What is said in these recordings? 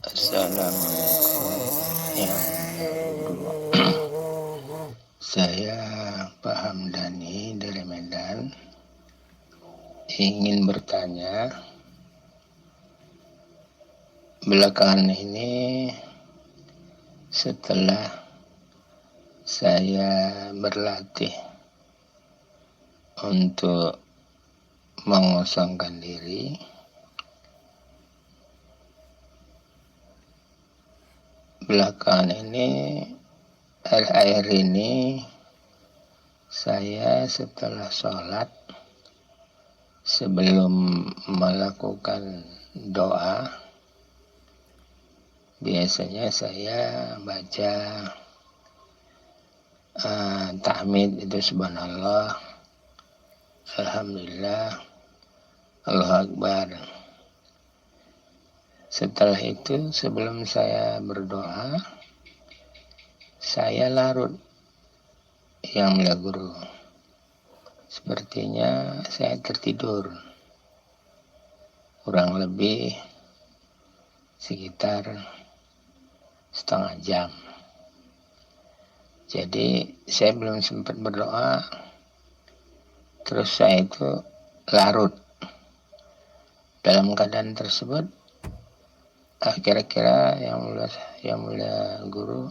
Assalamualaikum yang kedua. Saya Pak Hamdani dari Medan ingin bertanya, belakangan ini setelah saya berlatih untuk mengosongkan diri, belakangan ini akhir-akhir ini saya setelah sholat, sebelum melakukan doa, biasanya saya baca tahmid itu subhanallah, alhamdulillah, Allahu Akbar. Setelah itu sebelum saya berdoa, saya larut, yang mulia guru. Sepertinya saya tertidur kurang lebih sekitar setengah jam. Jadi saya belum sempat berdoa, terus saya itu larut. Dalam keadaan tersebut, kira-kira yang mulia guru,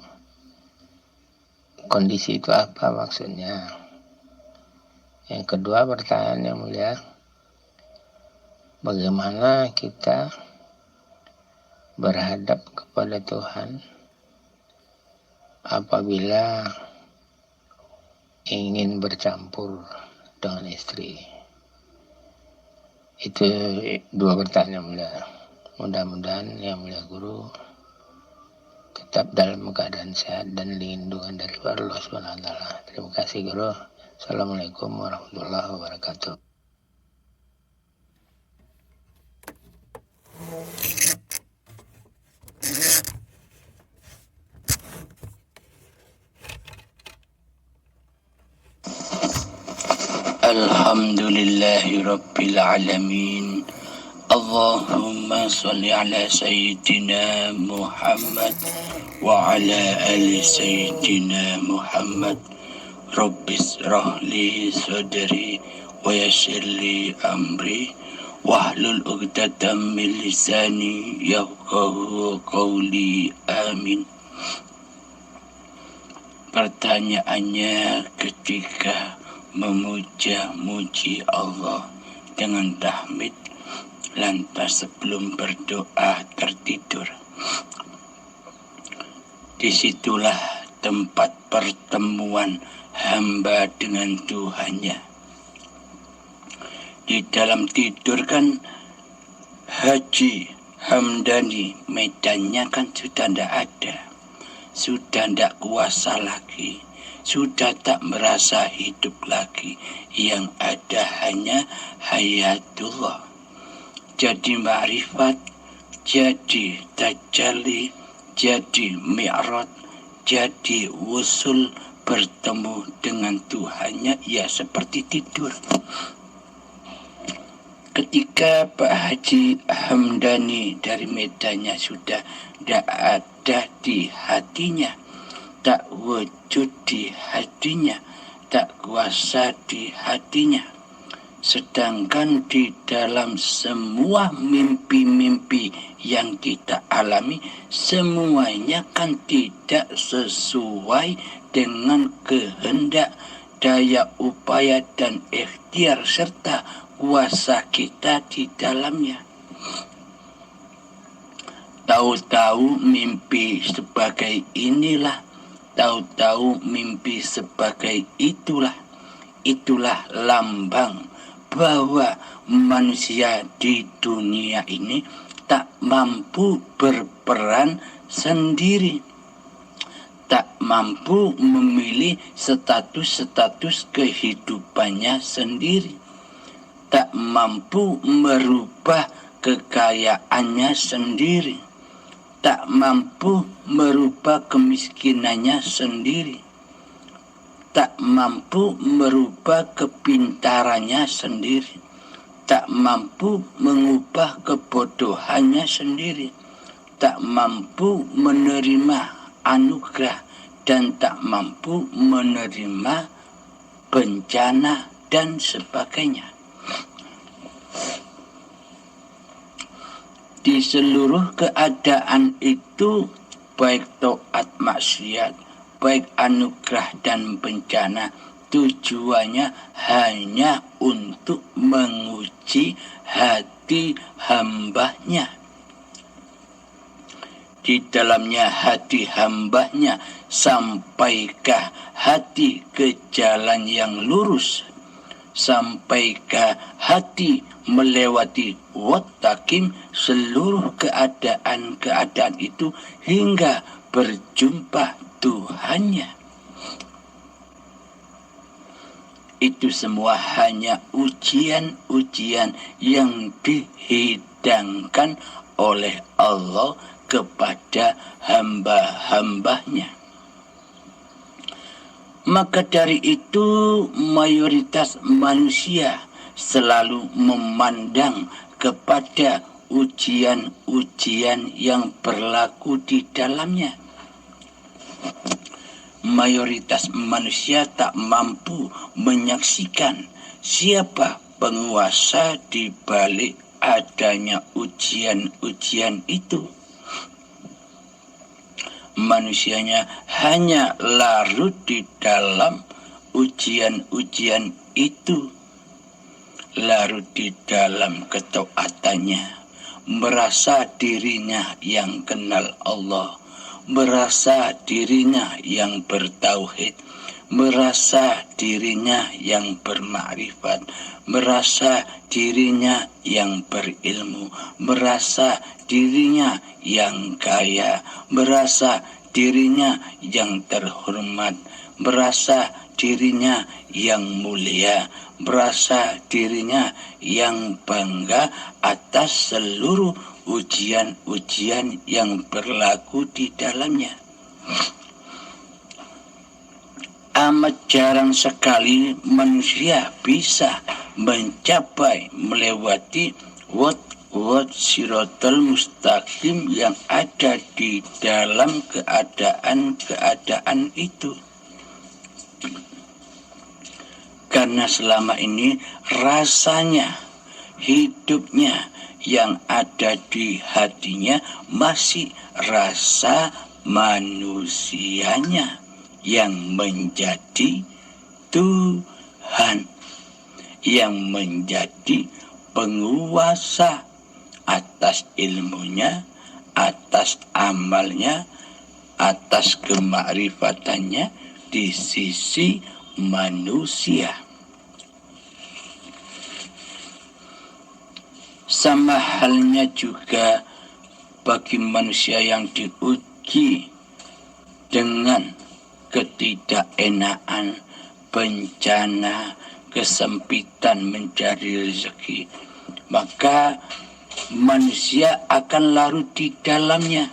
kondisi itu apa maksudnya? Yang kedua, pertanyaan yang mulia, bagaimana kita berhadap kepada Tuhan apabila ingin bercampur dengan istri? Itu dua pertanyaan yang mulia. Mudah-mudahan yang mulia guru tetap dalam keadaan sehat dan lindungan dari Allah SWT. Terima kasih guru. Assalamualaikum warahmatullahi wabarakatuh. Alhamdulillahi Rabbil Alamin. Allahumma salli ala Sayyidina Muhammad wa ala ali Sayyidina Muhammad. Rabbis rahli sadri wa yassir li amri wahlul 'uqdatam min lisani yafqahu qawli. Amin. Pertanyaannya, ketika memuja-muji Allah dengan tahmid, lantas sebelum berdoa tertidur. Disitulah tempat pertemuan hamba dengan Tuhannya. Di dalam tidur kan Haji Hamdani medannya kan sudah tidak ada, sudah tidak kuasa lagi, sudah tak merasa hidup lagi. Yang ada hanya hayatullah. Jadi ma'rifat, jadi tajalli, jadi mi'raj, jadi wusul, bertemu dengan Tuhannya ya seperti tidur. Ketika Pak Haji Hamdani dari Medannya sudah tidak ada di hatinya, tak wujud di hatinya, tak kuasa di hatinya. Sedangkan di dalam semua mimpi-mimpi yang kita alami, semuanya kan tidak sesuai dengan kehendak, daya upaya dan ikhtiar serta kuasa kita di dalamnya. Tahu-tahu mimpi sebagai inilah, tahu-tahu mimpi sebagai itulah. Itulah lambang bahwa manusia di dunia ini tak mampu berperan sendiri, tak mampu memilih status-status kehidupannya sendiri, tak mampu merubah kekayaannya sendiri, tak mampu merubah kemiskinannya sendiri, tak mampu merubah kepintarannya sendiri, tak mampu mengubah kebodohannya sendiri, tak mampu menerima anugerah dan tak mampu menerima bencana dan sebagainya. Di seluruh keadaan itu, baik taat maksiat, baik anugerah dan bencana, tujuannya hanya untuk menguji hati hambanya. Di dalamnya hati hambanya, sampaikah hati ke jalan yang lurus, sampaikah hati melewati wattaqim seluruh keadaan itu hingga berjumpa Tuhannya. Itu semua hanya ujian-ujian yang dihidangkan oleh Allah kepada hamba-hambanya. Maka dari itu mayoritas manusia selalu memandang kepada ujian-ujian yang berlaku di dalamnya. Mayoritas manusia tak mampu menyaksikan siapa penguasa di balik adanya ujian-ujian itu. Manusianya hanya larut di dalam ujian-ujian itu, larut di dalam ketaatannya, merasa dirinya yang kenal Allah, merasa dirinya yang bertauhid, merasa dirinya yang bermakrifat, merasa dirinya yang berilmu, merasa dirinya yang kaya, merasa dirinya yang terhormat, merasa dirinya yang mulia, merasa dirinya yang bangga atas seluruh ujian-ujian yang berlaku di dalamnya. Amat jarang sekali manusia bisa mencapai, melewati wat siratal mustaqim yang ada di dalam keadaan-keadaan itu. Karena selama ini rasanya, hidupnya yang ada di hatinya masih rasa manusianya yang menjadi Tuhan, yang menjadi penguasa atas ilmunya, atas amalnya, atas kemakrifatannya di sisi manusia. Sama halnya juga bagi manusia yang diuji dengan ketidakenaan, bencana, kesempitan mencari rezeki, maka manusia akan larut di dalamnya.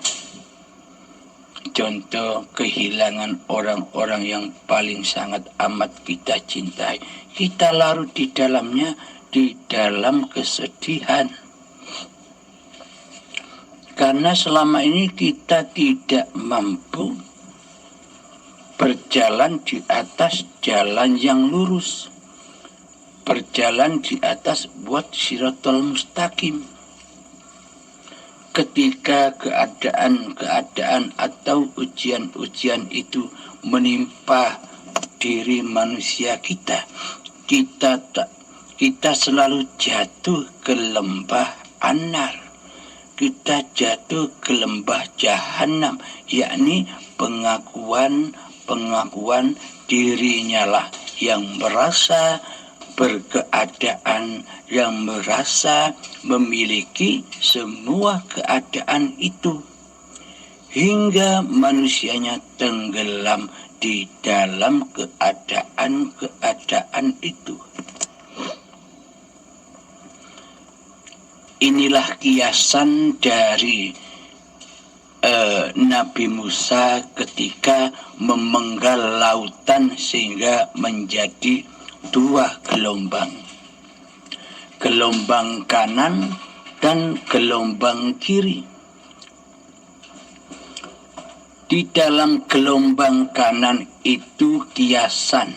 Contoh kehilangan orang-orang yang paling sangat amat kita cintai, kita larut di dalamnya, di dalam kesedihan. Karena selama ini kita tidak mampu berjalan di atas jalan yang lurus, berjalan di atas buat siratal mustaqim. Ketika keadaan-keadaan atau ujian-ujian itu menimpa diri manusia kita selalu jatuh ke lembah anar, kita jatuh ke lembah jahanam, yakni pengakuan dirinya lah yang merasa berkeadaan, yang merasa memiliki semua keadaan itu, hingga manusianya tenggelam di dalam keadaan-keadaan itu. Inilah kiasan dari Nabi Musa ketika memenggal lautan sehingga menjadi dua gelombang, gelombang kanan dan gelombang kiri. Di dalam gelombang kanan itu kiasan,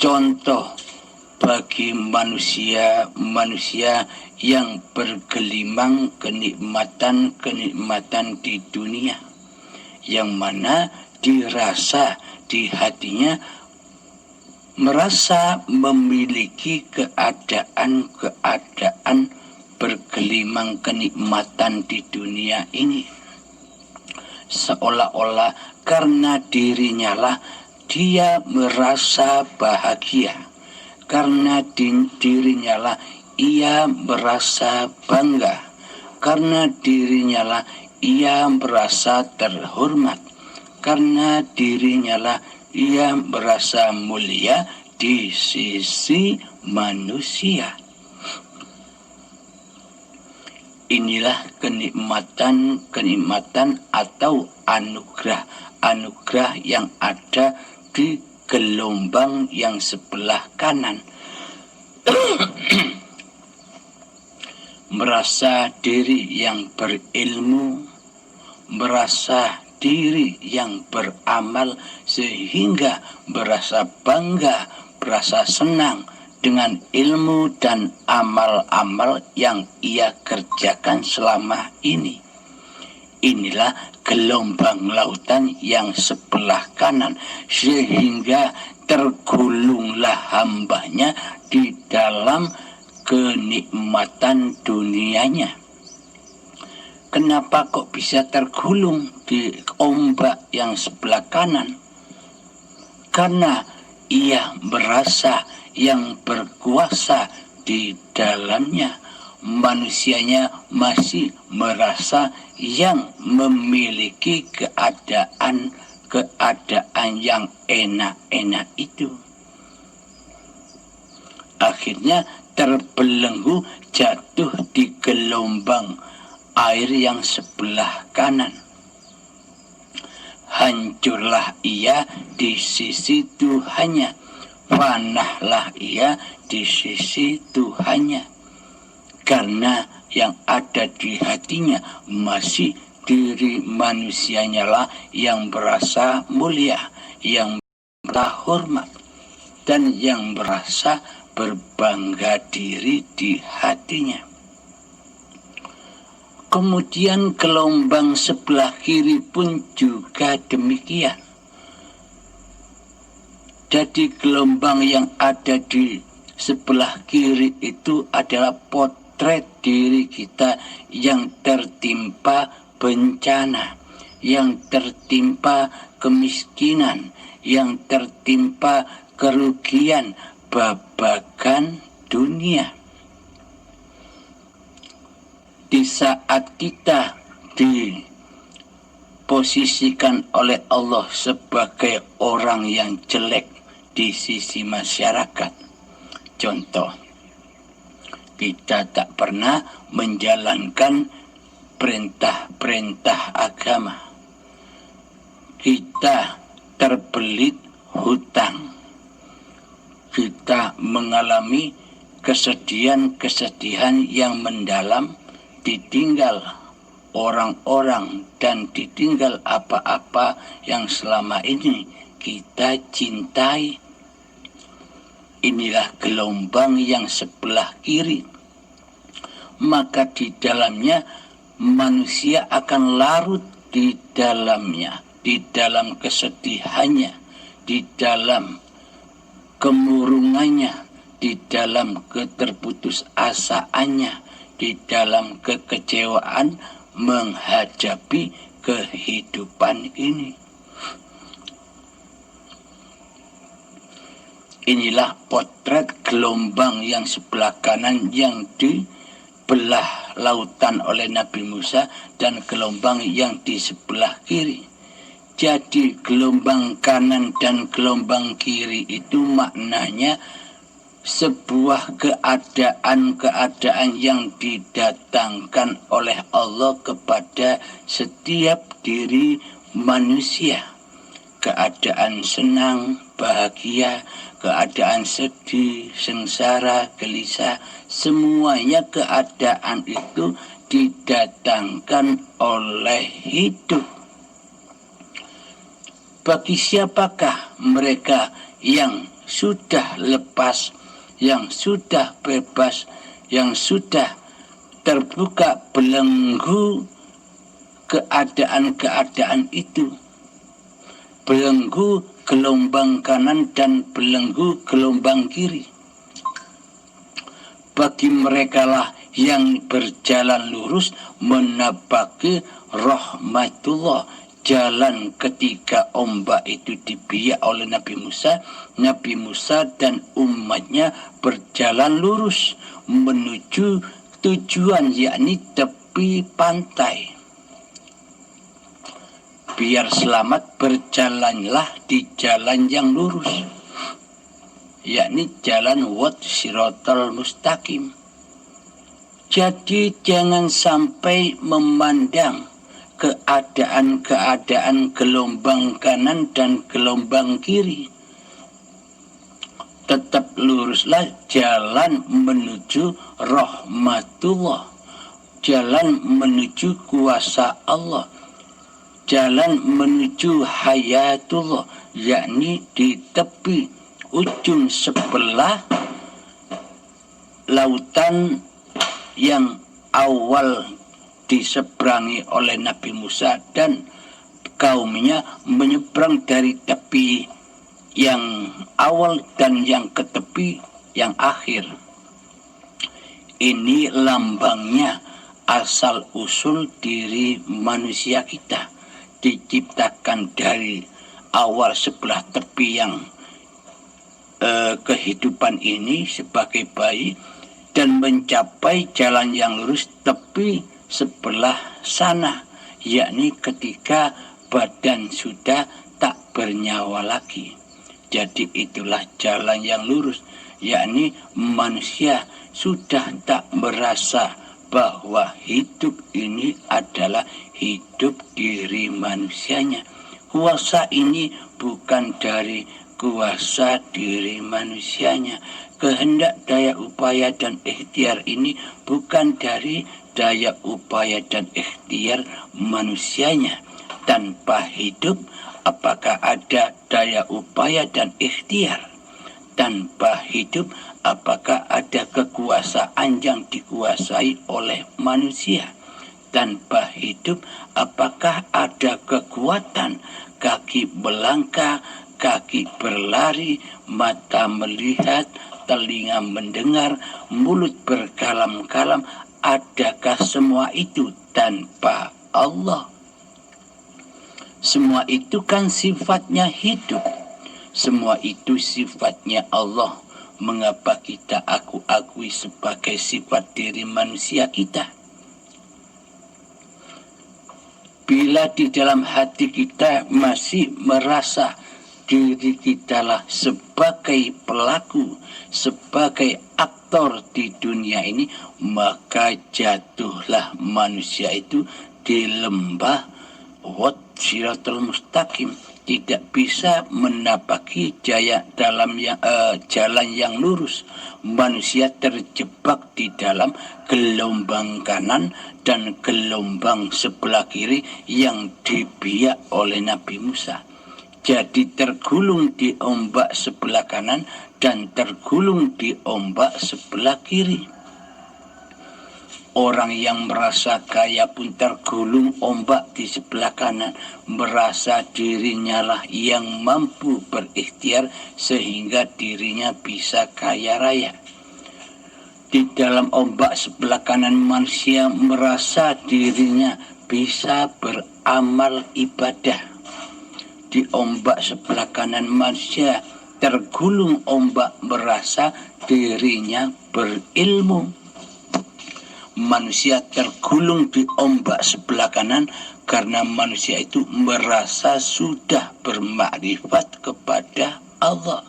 contoh bagi manusia yang bergelimang kenikmatan di dunia, yang mana dirasa di hatinya merasa memiliki keadaan bergelimang kenikmatan di dunia ini, seolah-olah karena dirinya lah dia merasa bahagia, karena dirinya lah ia merasa bangga, karena dirinya lah ia merasa terhormat, karena dirinya lah ia merasa mulia di sisi manusia. Inilah kenikmatan atau anugerah yang ada di gelombang yang sebelah kanan. Merasa diri yang berilmu, merasa diri yang beramal, sehingga berasa bangga, berasa senang dengan ilmu dan amal-amal yang ia kerjakan selama ini. Inilah gelombang lautan yang sebelah kanan, sehingga tergulunglah hambanya di dalam kenikmatan dunianya. Kenapa kok bisa tergulung di ombak yang sebelah kanan? Karena ia merasa yang berkuasa di dalamnya. Manusianya masih merasa yang memiliki keadaan yang enak-enak itu. Akhirnya terbelenggu jatuh di gelombang air yang sebelah kanan. Hancurlah ia di sisi Tuhannya, fanahlah ia di sisi Tuhannya, karena yang ada di hatinya masih diri manusianya lah yang merasa mulia, yang merasa hormat, dan yang merasa berbangga diri di hatinya. Kemudian gelombang sebelah kiri pun juga demikian. Jadi gelombang yang ada di sebelah kiri itu adalah potret diri kita yang tertimpa bencana, yang tertimpa kemiskinan, yang tertimpa kerugian, babagan dunia. Di saat kita diposisikan oleh Allah sebagai orang yang jelek di sisi masyarakat, contoh, kita tak pernah menjalankan perintah-perintah agama, kita terbelit hutang, kita mengalami kesedihan yang mendalam, ditinggal orang-orang dan ditinggal apa-apa yang selama ini kita cintai. Inilah gelombang yang sebelah kiri. Maka di dalamnya manusia akan larut di dalamnya, di dalam kesedihannya, di dalam kemurungannya, di dalam keterputusasaannya, di dalam kekecewaan menghadapi kehidupan ini. Inilah potret gelombang yang sebelah kanan yang dibelah lautan oleh Nabi Musa, dan gelombang yang di sebelah kiri. Jadi gelombang kanan dan gelombang kiri itu maknanya sebuah keadaan yang didatangkan oleh Allah kepada setiap diri manusia. Keadaan senang, bahagia, keadaan sedih, sengsara, gelisah, semuanya keadaan itu didatangkan oleh hidup. Bagi siapakah mereka yang sudah lepas, yang sudah bebas, yang sudah terbuka belenggu keadaan-keadaan itu, belenggu gelombang kanan dan belenggu gelombang kiri. Bagi merekalah yang berjalan lurus menapaki rahmatullah, jalan ketika ombak itu dibiak oleh Nabi Musa dan umatnya berjalan lurus menuju tujuan, yakni tepi pantai. Biar selamat, berjalanlah di jalan yang lurus, yakni jalan siratal mustaqim. Jadi jangan sampai memandang keadaan-keadaan gelombang kanan dan gelombang kiri. Tetap luruslah jalan menuju rahmatullah, jalan menuju kuasa Allah, jalan menuju hayatullah, yakni di tepi ujung sebelah lautan yang awal diseberangi oleh Nabi Musa dan kaumnya menyeberang dari tepi yang awal dan yang ke tepi yang akhir. Ini lambangnya asal usul diri manusia kita, diciptakan dari awal sebelah tepi yang kehidupan ini sebagai bayi dan mencapai jalan yang lurus tepi sebelah sana, yakni ketika badan sudah tak bernyawa lagi. Jadi itulah jalan yang lurus, yakni manusia sudah tak merasa bahwa hidup ini adalah hidup diri manusianya. Kuasa ini bukan dari kuasa diri manusianya. Kehendak, daya upaya dan ikhtiar ini bukan dari daya upaya dan ikhtiar manusianya. Tanpa hidup, apakah ada daya upaya dan ikhtiar? Tanpa hidup, apakah ada kekuasaan yang dikuasai oleh manusia? Tanpa hidup, apakah ada kekuatan kaki melangkah, kaki berlari, mata melihat, telinga mendengar, mulut berkalam-kalam? Adakah semua itu tanpa Allah? Semua itu kan sifatnya hidup. Semua itu sifatnya Allah. Mengapa kita akui sebagai sifat diri manusia kita? Bila di dalam hati kita masih merasa diri kitalah sebagai pelaku, sebagai aktor di dunia ini, maka jatuhlah manusia itu di lembah siratal mustaqim, tidak bisa menapaki jalan yang lurus. Manusia terjebak di dalam gelombang kanan dan gelombang sebelah kiri yang dibiak oleh Nabi Musa. Jadi tergulung di ombak sebelah kanan dan tergulung di ombak sebelah kiri. Orang yang merasa kaya pun tergulung ombak di sebelah kanan, merasa dirinya lah yang mampu berikhtiar sehingga dirinya bisa kaya raya. Di dalam ombak sebelah kanan, manusia merasa dirinya bisa beramal ibadah. Di ombak sebelah kanan, manusia tergulung ombak merasa dirinya berilmu. Manusia tergulung di ombak sebelah kanan karena manusia itu merasa sudah bermakrifat kepada Allah.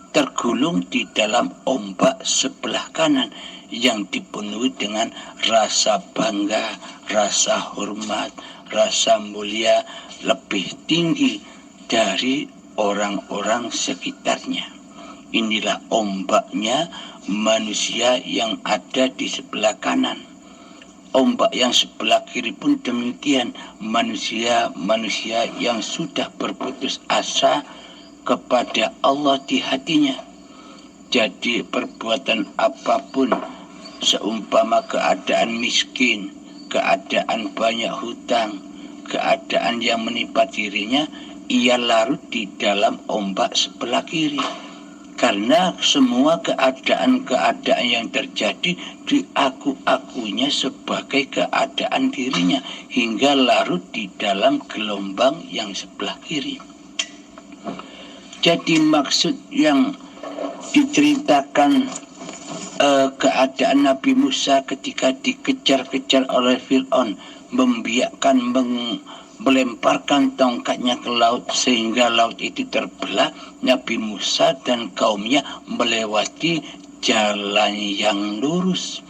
Tergulung di dalam ombak sebelah kanan yang dipenuhi dengan rasa bangga, rasa hormat, rasa mulia lebih tinggi dari orang-orang sekitarnya. Inilah ombaknya manusia yang ada di sebelah kanan. ombak yang sebelah kiri pun demikian. Manusia yang sudah berputus asa kepada Allah di hatinya. Jadi perbuatan apapun, seumpama keadaan miskin, keadaan banyak hutang, keadaan yang menimpa dirinya, ia larut di dalam ombak sebelah kiri. Karena semua keadaan-keadaan yang terjadi diaku-akunya sebagai keadaan dirinya, hingga larut di dalam gelombang yang sebelah kiri. Jadi maksud yang diceritakan keadaan Nabi Musa ketika dikejar-kejar oleh Fir'aun, melemparkan tongkatnya ke laut sehingga laut itu terbelah. Nabi Musa dan kaumnya melewati jalan yang lurus,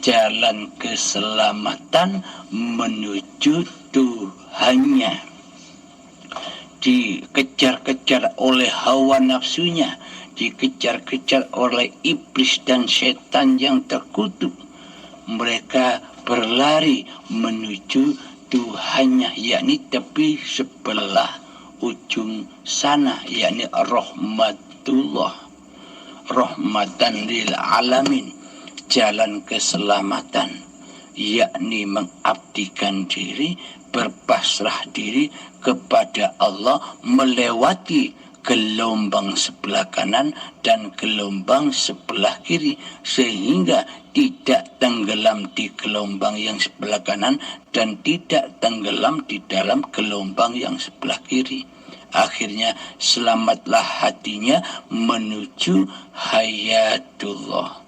jalan keselamatan menuju Tuhannya. Dikejar-kejar oleh hawa nafsunya, dikejar-kejar oleh iblis dan setan yang terkutuk. Mereka berlari menuju Tuhannya, yakni tepi sebelah ujung sana, yakni rahmatullah, rahmatan lil alamin, jalan keselamatan, yakni mengabdikan diri, berpasrah diri kepada Allah, melewati gelombang sebelah kanan dan gelombang sebelah kiri, sehingga tidak tenggelam di gelombang yang sebelah kanan dan tidak tenggelam di dalam gelombang yang sebelah kiri. Akhirnya selamatlah hatinya menuju hayatullah.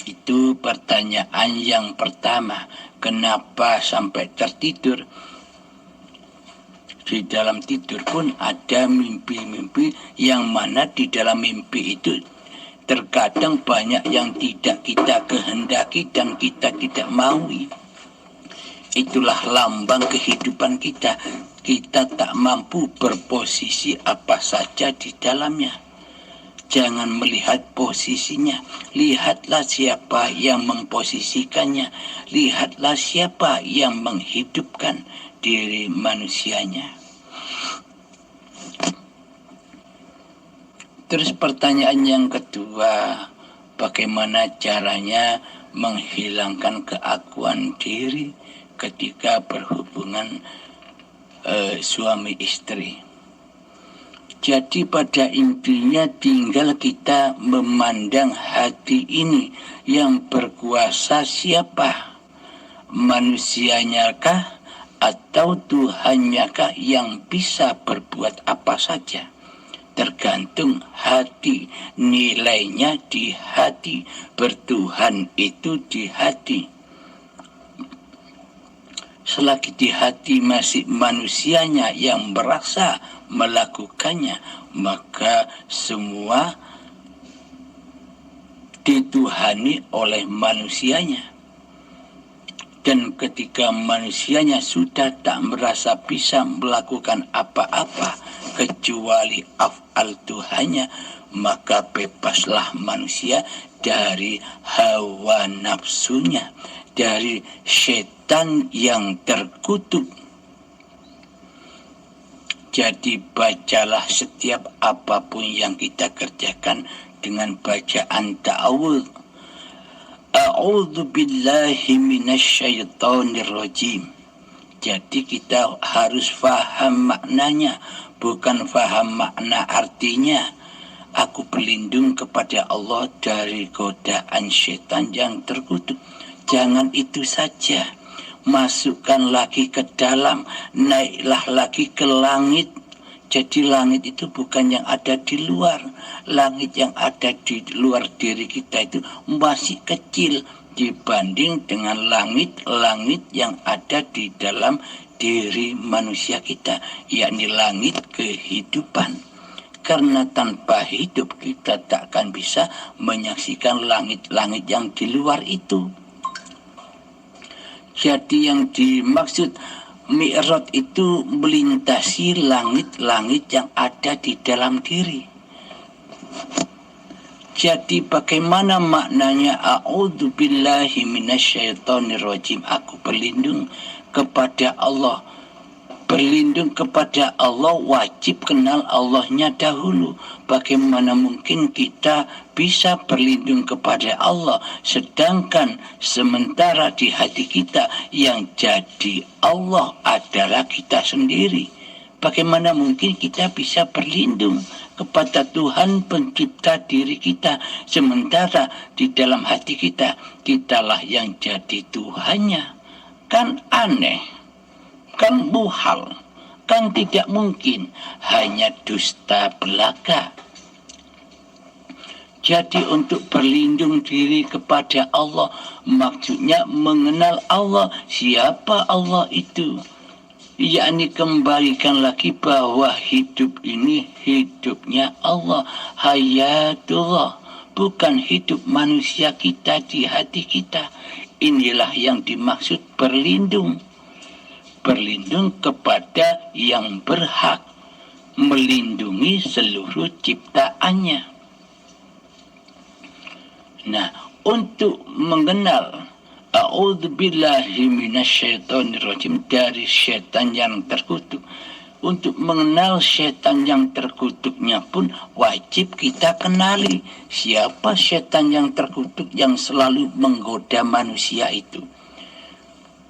Itu pertanyaan yang pertama. Kenapa sampai tertidur? Di dalam tidur pun ada mimpi-mimpi yang mana di dalam mimpi itu terkadang banyak yang tidak kita kehendaki dan kita tidak maui. Itulah lambang kehidupan kita. Kita tak mampu berposisi apa saja di dalamnya. Jangan melihat posisinya. Lihatlah siapa yang memposisikannya. Lihatlah siapa yang menghidupkan diri manusianya. Terus pertanyaan yang kedua, bagaimana caranya menghilangkan keakuan diri ketika berhubungan suami istri? Jadi pada intinya tinggal kita memandang hati ini yang berkuasa siapa? Manusianya kah atau Tuhannya kah yang bisa berbuat apa saja? Tergantung hati, nilainya di hati, bertuhan itu di hati. Selagi di hati masih manusianya yang merasa melakukannya, maka semua dituhani oleh manusianya. Dan ketika manusianya sudah tak merasa bisa melakukan apa-apa kecuali af'al Tuhannya, maka bebaslah manusia dari hawa nafsunya, dari setan yang terkutuk. Jadi bacalah setiap apapun yang kita kerjakan dengan bacaan ta'awudz. A'udzu billahi minasyaitonir rajim. Jadi kita harus faham maknanya, bukan faham makna artinya. Aku berlindung kepada Allah dari godaan setan yang terkutuk. Jangan itu saja. Masukkan lagi ke dalam, naiklah lagi ke langit. Jadi langit itu bukan yang ada di luar. Langit yang ada di luar diri kita itu masih kecil dibanding dengan langit-langit yang ada di dalam diri manusia kita, yakni langit kehidupan. Karena tanpa hidup kita tak akan bisa menyaksikan langit-langit yang di luar itu. Jadi yang dimaksud Mi'raj itu melintasi langit-langit yang ada di dalam diri. Jadi bagaimana maknanya a'udzubillahi minasyaitonirrajim? Aku berlindung kepada Allah. Berlindung kepada Allah wajib kenal Allahnya dahulu. Bagaimana mungkin kita bisa berlindung kepada Allah sedangkan sementara di hati kita yang jadi Allah adalah kita sendiri? Bagaimana mungkin kita bisa berlindung kepada Tuhan pencipta diri kita sementara di dalam hati kita kitalah yang jadi Tuhannya? Kan aneh, kan muhal, kan tidak mungkin, hanya dusta belaka. Jadi untuk berlindung diri kepada Allah maksudnya mengenal Allah. Siapa Allah itu? Yakni kembalikan lagi bahwa hidup ini hidupnya Allah, hayatullah, bukan hidup manusia kita di hati kita. Inilah yang dimaksud berlindung. Berlindung kepada yang berhak melindungi seluruh ciptaannya. Nah, untuk mengenal a'udzubillahi minasyaitonirrajim, dari setan yang terkutuk. Untuk mengenal setan yang terkutuknya pun wajib kita kenali siapa setan yang terkutuk yang selalu menggoda manusia itu.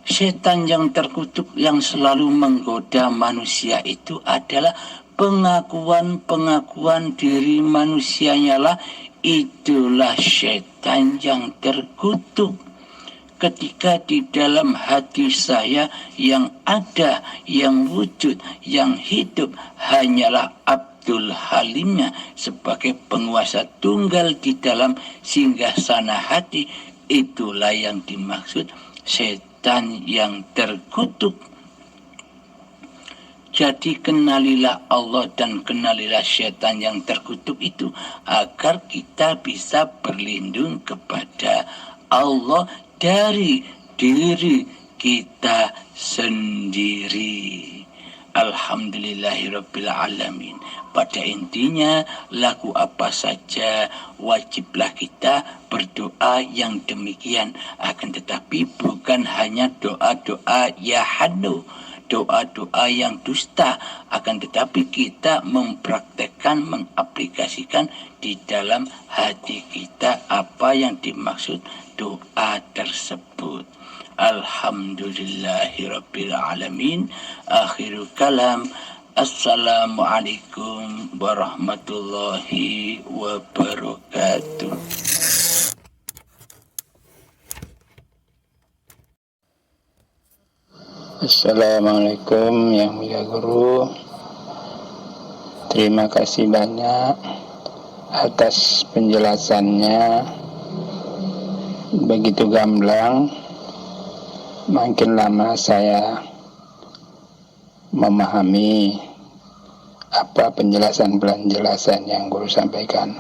Setan yang terkutuk yang selalu menggoda manusia itu adalah pengakuan diri manusianya lah, itulah setan yang terkutuk. Ketika di dalam hati saya yang ada, yang wujud, yang hidup hanyalah Abdul Halimnya sebagai penguasa tunggal di dalam singgasana hati, itulah yang dimaksud setan yang terkutuk. Jadi kenalilah Allah dan kenalilah setan yang terkutuk itu agar kita bisa berlindung kepada Allah dari diri kita sendiri. Alhamdulillahirabbil alamin. Pada intinya laku apa saja wajiblah kita berdoa yang demikian. Akan tetapi bukan hanya doa-doa ya hanu, doa-doa yang dusta, akan tetapi kita mempraktekkan, mengaplikasikan di dalam hati kita apa yang dimaksud doa tersebut. Alhamdulillahirabbil alamin. Akhirul kalam. Assalamualaikum warahmatullahi wabarakatuh. Assalamualaikum yang mulia guru. Terima kasih banyak atas penjelasannya. Begitu gamblang, makin lama saya memahami apa penjelasan yang guru sampaikan.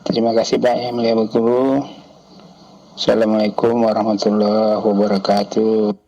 Terima kasih banyak yang mulia guru. Assalamualaikum warahmatullahi wabarakatuh.